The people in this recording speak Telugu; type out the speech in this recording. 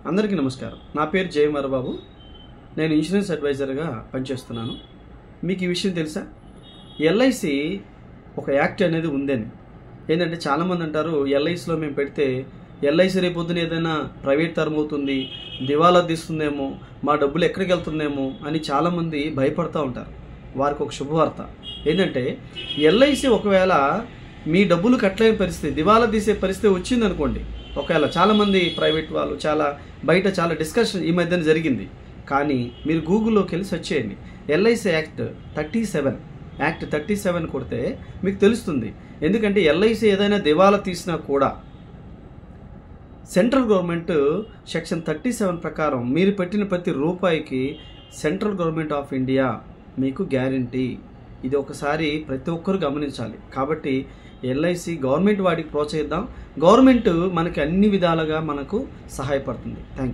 అందరికీ నమస్కారం. నా పేరు జయమార బాబు. నేను ఇన్సూరెన్స్ అడ్వైజర్గా పనిచేస్తున్నాను. మీకు ఈ విషయం తెలుసా? ఎల్ఐసి ఒక యాక్ట్ అనేది ఉందని. ఏంటంటే చాలామంది అంటారు ఎల్ఐసిలో మేము పెడితే ఎల్ఐసి రేపొద్దున ఏదైనా ప్రైవేట్ తరం అవుతుంది, దివాలా తీస్తుందేమో, మా డబ్బులు ఎక్కడికి వెళ్తుందేమో అని చాలామంది భయపడుతూ ఉంటారు. వారికి ఒక శుభవార్త ఏంటంటే ఎల్ఐసి ఒకవేళ మీ డబ్బులు కట్టలేని పరిస్థితి, దివాలా తీసే పరిస్థితి వచ్చిందనుకోండి, ఒకవేళ చాలామంది ప్రైవేట్ వాళ్ళు బయట చాలా డిస్కషన్ ఈ మధ్యన జరిగింది. కానీ మీరు గూగుల్లోకి వెళ్ళి సెర్చ్ చేయండి, ఎల్ఐసి యాక్ట్ 37 కొడితే మీకు తెలుస్తుంది. ఎందుకంటే ఎల్ఐసి ఏదైనా దివాలా తీసినా కూడా సెంట్రల్ గవర్నమెంట్ సెక్షన్ 37 ప్రకారం మీరు పెట్టిన ప్రతి రూపాయికి సెంట్రల్ గవర్నమెంట్ ఆఫ్ ఇండియా మీకు గ్యారంటీ. ఇది ఒకసారి ప్రతి ఒక్కరు గమనించాలి. కాబట్టి ఎల్ఐసి గవర్నమెంట్ వాటికి ప్రోత్సహిద్దాం. గవర్నమెంట్ మనకి అన్ని విధాలుగా మనకు సహాయపడుతుంది. Thank you.